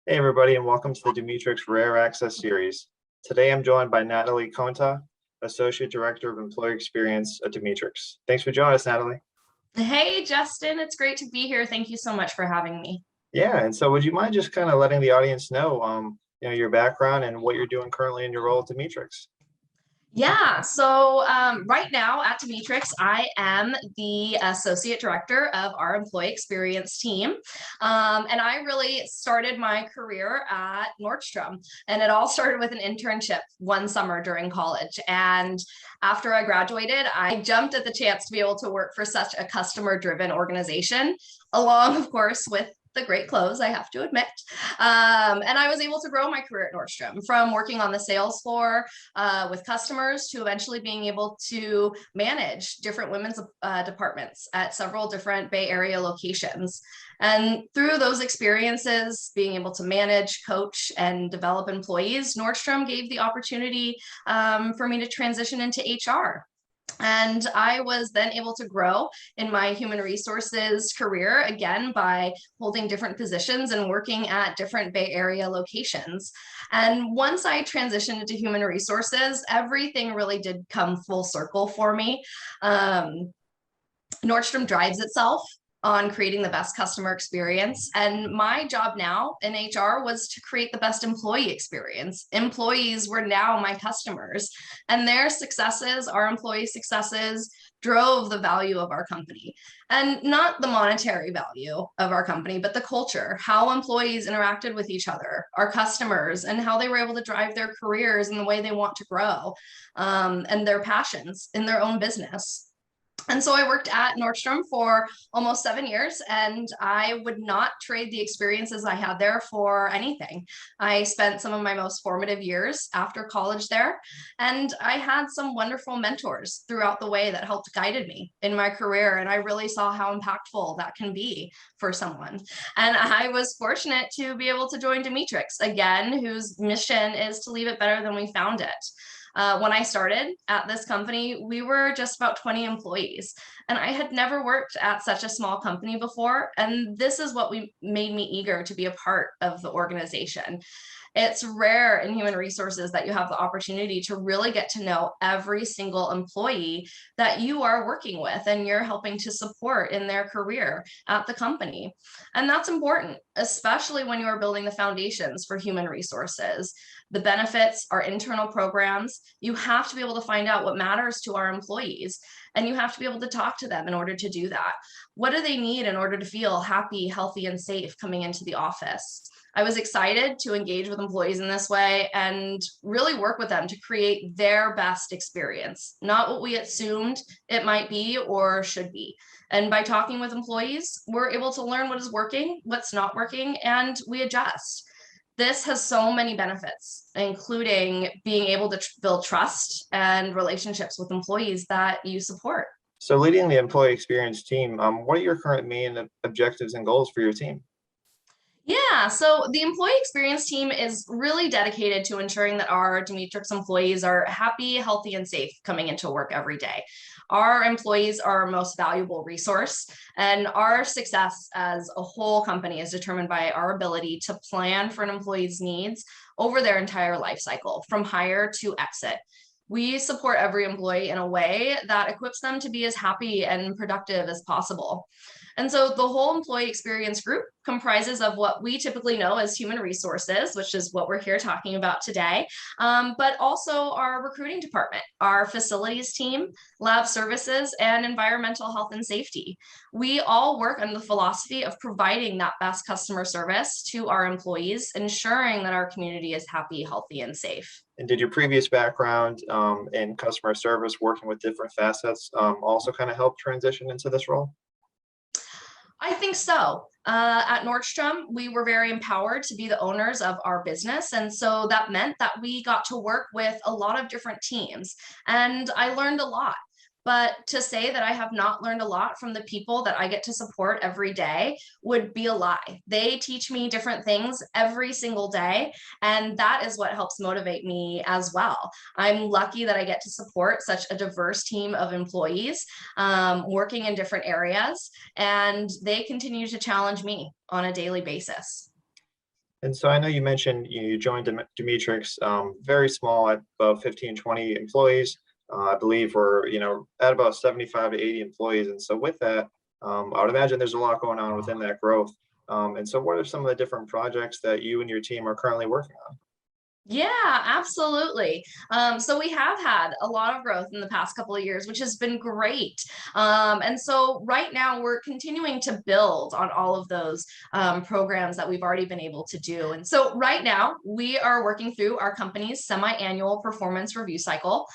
Hey everybody, and welcome to the Demetrix Rare Access series. Today I'm joined by Nathalie Contat, Associate Director of Employee Experience at Demetrix. Thanks for joining us, Nathalie. Hey, Justin, it's great to be here. Thank you so much for having me. Yeah, and so would you mind just kind of letting the audience know, your background and what you're doing currently in your role at Demetrix? Yeah, so right now at Dimitrix, I am the associate director of our employee experience team. And I really started my career at Nordstrom. And it all started with an internship one summer during college. And after I graduated, I jumped at the chance to be able to work for such a customer-driven organization, along, of course, with the great clothes, I have to admit. And I was able to grow my career at Nordstrom from working on the sales floor with customers to eventually being able to manage different women's departments at several different Bay Area locations. And through those experiences, being able to manage, coach, and develop employees, Nordstrom gave the opportunity for me to transition into HR. And I was then able to grow in my human resources career again by holding different positions and working at different Bay Area locations. And once I transitioned into human resources, everything really did come full circle for me. Nordstrom drives itself on creating the best customer experience. And my job now in HR was to create the best employee experience. Employees were now my customers, and their successes, our employee successes, drove the value of our company. And not the monetary value of our company, but the culture, how employees interacted with each other, our customers, and how they were able to drive their careers in the way they want to grow, and their passions in their own business. And so I worked at Nordstrom for almost 7 years, and I would not trade the experiences I had there for anything. I spent some of my most formative years after college there, and I had some wonderful mentors throughout the way that helped guided me in my career. And I really saw how impactful that can be for someone. And I was fortunate to be able to join Demetrix again, whose mission is to leave it better than we found it. When I started at this company, we were just about 20 employees, and I had never worked at such a small company before. And this is what made me eager to be a part of the organization. It's rare in human resources that you have the opportunity to really get to know every single employee that you are working with and you're helping to support in their career at the company. And that's important, especially when you are building the foundations for human resources. The benefits, our internal programs, you have to be able to find out what matters to our employees, and you have to be able to talk to them in order to do that. What do they need in order to feel happy, healthy, and safe coming into the office? I was excited to engage with employees in this way and really work with them to create their best experience, not what we assumed it might be or should be. And by talking with employees, we're able to learn what is working, what's not working, and we adjust. This has so many benefits, including being able to build trust and relationships with employees that you support. So leading the employee experience team, what are your current main objectives and goals for your team? Yeah, so the employee experience team is really dedicated to ensuring that our Demetrix employees are happy, healthy, and safe coming into work every day. Our employees are our most valuable resource, and our success as a whole company is determined by our ability to plan for an employee's needs over their entire life cycle, from hire to exit. We support every employee in a way that equips them to be as happy and productive as possible. And so the whole employee experience group comprises of what we typically know as human resources, which is what we're here talking about today, but also our recruiting department, our facilities team, lab services, and environmental health and safety. We all work under the philosophy of providing that best customer service to our employees, ensuring that our community is happy, healthy, and safe. And did your previous background in customer service, working with different facets, also kind of help transition into this role? I think so. At Nordstrom, we were very empowered to be the owners of our business. And so that meant that we got to work with a lot of different teams. And I learned a lot. But to say that I have not learned a lot from the people that I get to support every day would be a lie. They teach me different things every single day, and that is what helps motivate me as well. I'm lucky that I get to support such a diverse team of employees working in different areas, and they continue to challenge me on a daily basis. And so I know you mentioned you joined Demetrix, very small at about 15, 20 employees. I believe we're, at about 75 to 80 employees. And so with that, I would imagine there's a lot going on within that growth. And so what are some of the different projects that you and your team are currently working on? Yeah, absolutely. So we have had a lot of growth in the past couple of years, which has been great. And so right now we're continuing to build on all of those programs that we've already been able to do. And so right now we are working through our company's semi-annual performance review cycle,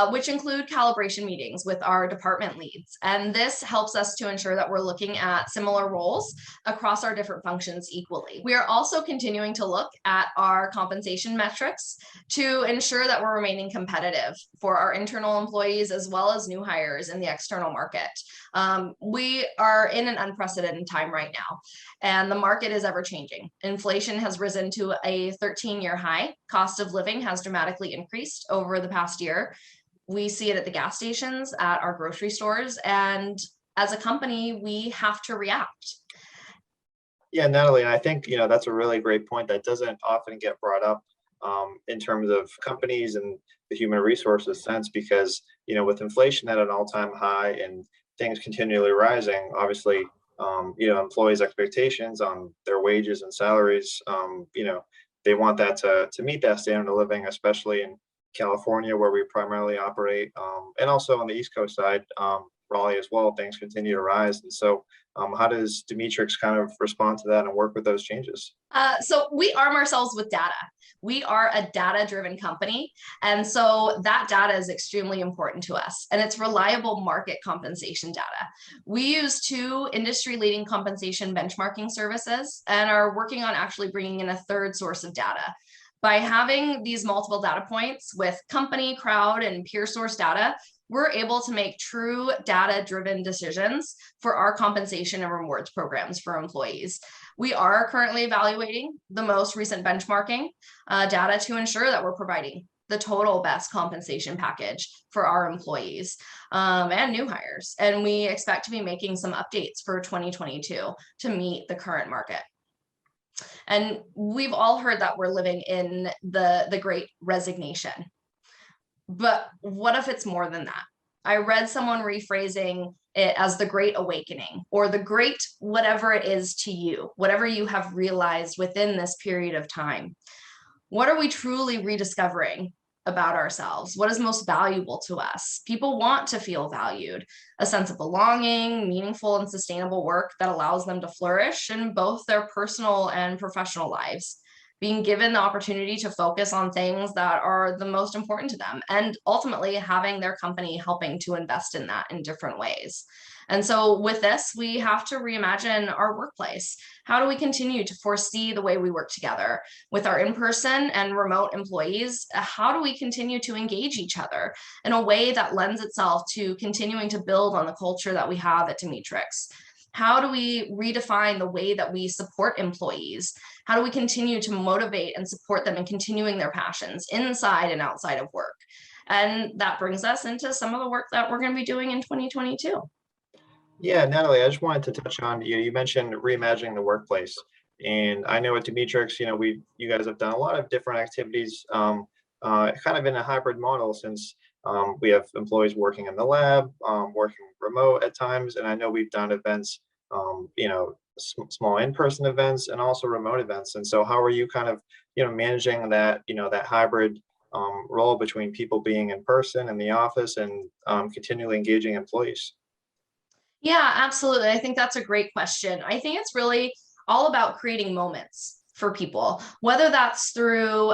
which include calibration meetings with our department leads. And this helps us to ensure that we're looking at similar roles across our different functions equally. We are also continuing to look at our compensation metrics to ensure that we're remaining competitive for our internal employees as well as new hires in the external market. We are in an unprecedented time right now, and the market is ever changing. Inflation has risen to a 13-year high. Cost of living has dramatically increased over the past year. We see it at the gas stations, at our grocery stores, and as a company, we have to react. Yeah, Natalie, I think, that's a really great point that doesn't often get brought up in terms of companies and the human resources sense, because, with inflation at an all-time high and things continually rising, obviously, employees' expectations on their wages and salaries, they want that to meet that standard of living, especially in California, where we primarily operate, and also on the East Coast side, Raleigh as well, things continue to rise. And so how does Demetrix kind of respond to that and work with those changes? So we arm ourselves with data. We are a data-driven company. And so that data is extremely important to us. And it's reliable market compensation data. We use two industry-leading compensation benchmarking services and are working on actually bringing in a third source of data. By having these multiple data points with company, crowd, and peer source data, we're able to make true data-driven decisions for our compensation and rewards programs for employees. We are currently evaluating the most recent benchmarking data to ensure that we're providing the total best compensation package for our employees and new hires. And we expect to be making some updates for 2022 to meet the current market. And we've all heard that we're living in the great resignation. But what if it's more than that? I read someone rephrasing it as the great awakening, or the great whatever it is to you, whatever you have realized within this period of time. What are we truly rediscovering about ourselves? What is most valuable to us? People want to feel valued, a sense of belonging, meaningful and sustainable work that allows them to flourish in both their personal and professional lives. Being given the opportunity to focus on things that are the most important to them, and ultimately having their company helping to invest in that in different ways. And so with this, we have to reimagine our workplace. How do we continue to foresee the way we work together with our in-person and remote employees? How do we continue to engage each other in a way that lends itself to continuing to build on the culture that we have at Demetrix? How do we redefine the way that we support employees? How do we continue to motivate and support them in continuing their passions inside and outside of work? And that brings us into some of the work that we're going to be doing in 2022. Yeah, Natalie, I just wanted to touch on, you mentioned reimagining the workplace. And I know at Demetrix, you guys have done a lot of different activities, kind of in a hybrid model, since we have employees working in the lab, working remote at times. And I know we've done events, small in-person events and also remote events. And so how are you kind of, managing that, that hybrid role between people being in person in the office and continually engaging employees? Yeah, absolutely. I think that's a great question. I think it's really all about creating moments for people, whether that's through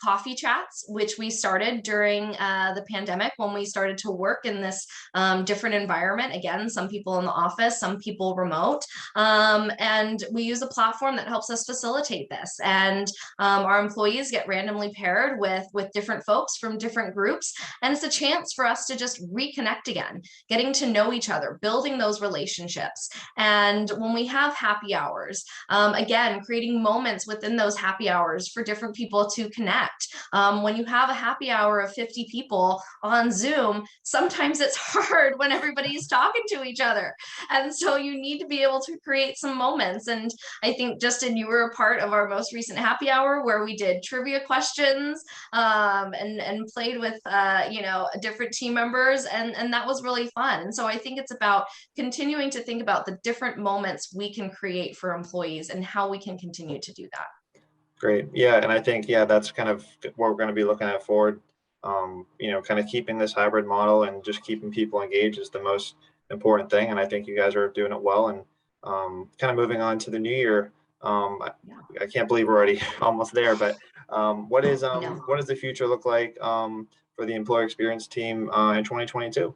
coffee chats, which we started during the pandemic when we started to work in this different environment. Again, some people in the office, some people remote. And we use a platform that helps us facilitate this. And our employees get randomly paired with different folks from different groups. And it's a chance for us to just reconnect again, getting to know each other, building those relationships. And when we have happy hours, again, creating moments moments within those happy hours for different people to connect. When you have a happy hour of 50 people on Zoom, sometimes it's hard when everybody's talking to each other. And so you need to be able to create some moments. And I think, Justin, you were a part of our most recent happy hour where we did trivia questions and played with, different team members. And that was really fun. And so I think it's about continuing to think about the different moments we can create for employees and how we can continue to do that. Great. Yeah. And I think, that's kind of what we're going to be looking at forward. Kind of keeping this hybrid model and just keeping people engaged is the most important thing. And I think you guys are doing it well. And kind of moving on to the new year. I can't believe we're already almost there, but what does the future look like for the employee experience team in 2022?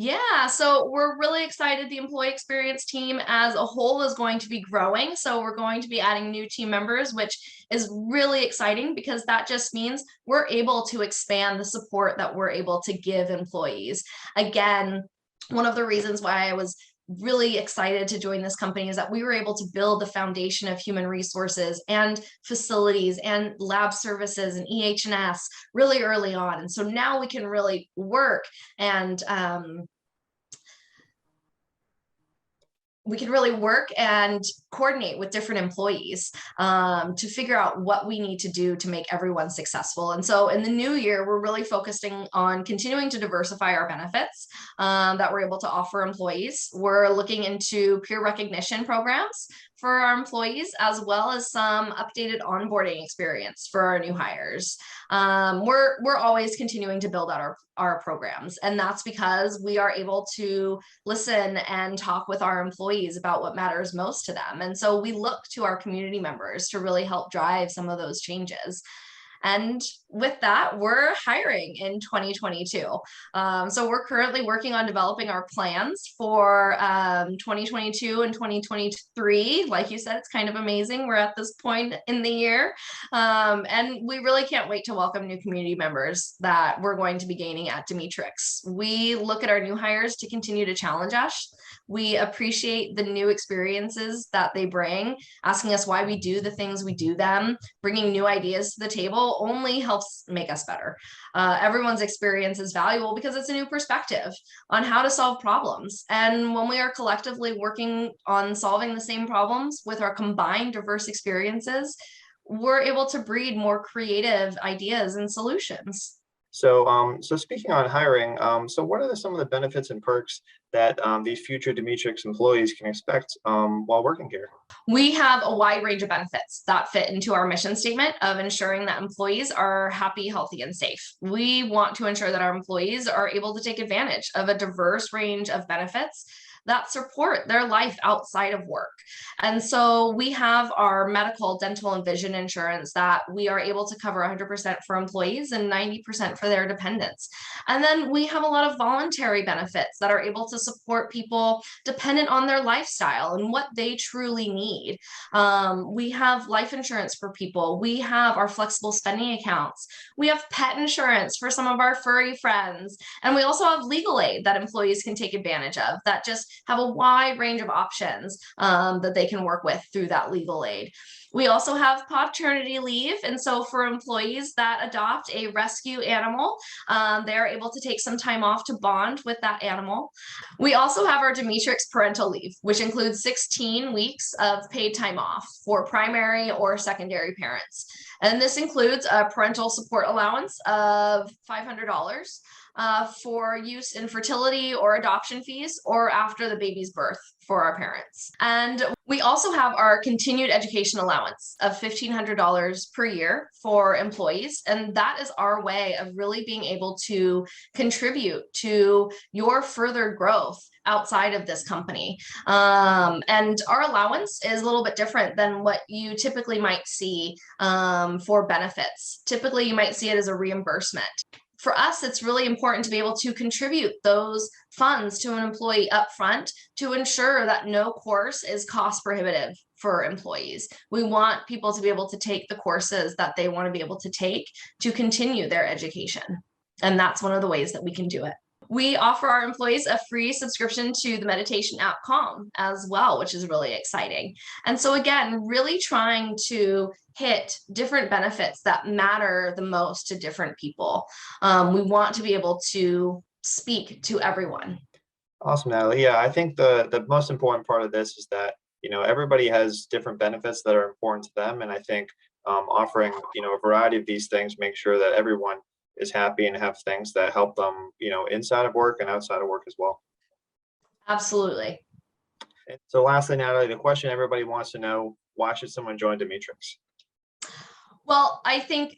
Yeah, so we're really excited. The employee experience team as a whole is going to be growing. So we're going to be adding new team members, which is really exciting because that just means we're able to expand the support that we're able to give employees. Again, one of the reasons why I was really excited to join this company is that we were able to build the foundation of human resources and facilities and lab services and EH&S really early on. And so now we can really work and coordinate with different employees to figure out what we need to do to make everyone successful. And so in the new year, we're really focusing on continuing to diversify our benefits that we're able to offer employees. We're looking into peer recognition programs for our employees, as well as some updated onboarding experience for our new hires. We're always continuing to build out our programs, and that's because we are able to listen and talk with our employees about what matters most to them. And so we look to our community members to really help drive some of those changes. And with that, we're hiring in 2022. So we're currently working on developing our plans for 2022 and 2023. Like you said, it's kind of amazing. We're at this point in the year. And we really can't wait to welcome new community members that we're going to be gaining at Dimitrix. We look at our new hires to continue to challenge us. We appreciate the new experiences that they bring, asking us why we do the things we do them, bringing new ideas to the table only helps make us better. Everyone's experience is valuable because it's a new perspective on how to solve problems. And when we are collectively working on solving the same problems with our combined diverse experiences, we're able to breed more creative ideas and solutions. So, speaking on hiring, so what are some of the benefits and perks that these future Demetrix employees can expect while working here? We have a wide range of benefits that fit into our mission statement of ensuring that employees are happy, healthy, and safe. We want to ensure that our employees are able to take advantage of a diverse range of benefits that support their life outside of work. And so we have our medical, dental, and vision insurance that we are able to cover 100% for employees and 90% for their dependents. And then we have a lot of voluntary benefits that are able to support people dependent on their lifestyle and what they truly need. We have life insurance for people. We have our flexible spending accounts. We have pet insurance for some of our furry friends. And we also have legal aid that employees can take advantage of that just have a wide range of options that they can work with through that legal aid. We also have paternity leave. And so for employees that adopt a rescue animal, they're able to take some time off to bond with that animal. We also have our Demetrix Parental Leave, which includes 16 weeks of paid time off for primary or secondary parents. And this includes a parental support allowance of $500 for use in fertility or adoption fees or after the baby's birth for our parents. And we also have our continued education allowance of $1,500 per year for employees. And that is our way of really being able to contribute to your further growth outside of this company. And our allowance is a little bit different than what you typically might see for benefits. Typically, you might see it as a reimbursement. For us, it's really important to be able to contribute those funds to an employee upfront to ensure that no course is cost prohibitive for employees. We want people to be able to take the courses that they want to be able to take to continue their education. And that's one of the ways that we can do it. We offer our employees a free subscription to the meditation app Calm as well, which is really exciting. And so again, really trying to hit different benefits that matter the most to different people. We want to be able to speak to everyone. Awesome, Natalie. Yeah, I think the most important part of this is that, everybody has different benefits that are important to them. And I think offering, a variety of these things, make sure that everyone is happy and have things that help them, inside of work and outside of work as well. Absolutely. And so lastly, Natalie, the question everybody wants to know, why should someone join Dimitrix? Well, I think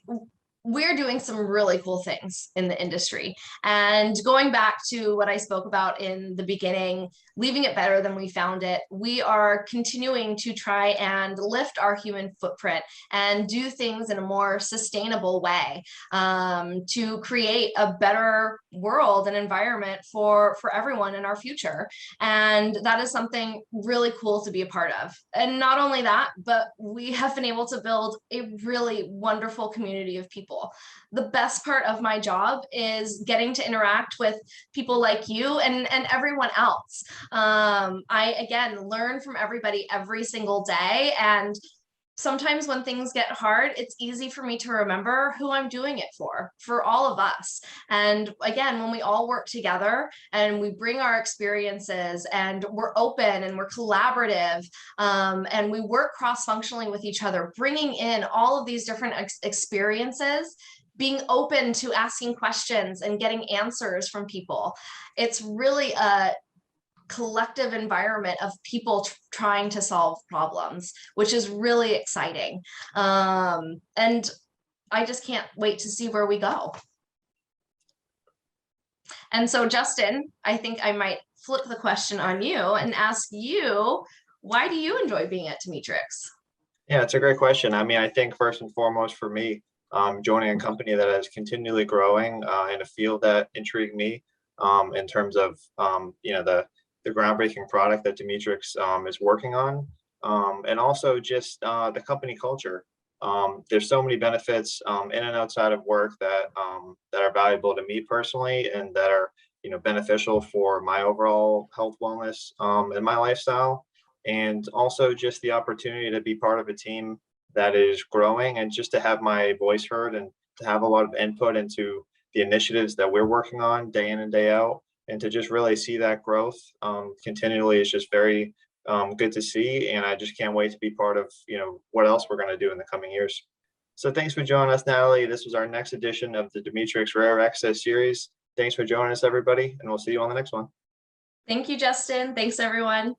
we're doing some really cool things in the industry. And going back to what I spoke about in the beginning, leaving it better than we found it, we are continuing to try and lift our human footprint and do things in a more sustainable way, to create a better world and environment for everyone in our future. And that is something really cool to be a part of. And not only that, but we have been able to build a really wonderful community of people. The best part of my job is getting to interact with people like you and everyone else. I, again, learn from everybody every single day. And sometimes when things get hard, it's easy for me to remember who I'm doing it for all of us. And again, when we all work together and we bring our experiences and we're open and we're collaborative, and we work cross-functionally with each other, bringing in all of these different experiences, being open to asking questions and getting answers from people. It's really a collective environment of people trying to solve problems, which is really exciting. And I just can't wait to see where we go. And so, Justin, I think I might flip the question on you and ask you, why do you enjoy being at Dimitrix? Yeah, it's a great question. I mean, I think first and foremost for me, joining a company that is continually growing in a field that intrigued me, in terms of, the groundbreaking product that Demetrix is working on, and also just the company culture. There's so many benefits in and outside of work that are valuable to me personally, and that are beneficial for my overall health, wellness, and my lifestyle, and also just the opportunity to be part of a team that is growing, and just to have my voice heard and to have a lot of input into the initiatives that we're working on day in and day out, and to just really see that growth continually is just very good to see. And I just can't wait to be part of what else we're going to do in the coming years. So thanks for joining us, Natalie. This was our next edition of the Demetrix Rare Access series. Thanks for joining us, everybody, and we'll see you on the next one. Thank you, Justin. Thanks, everyone.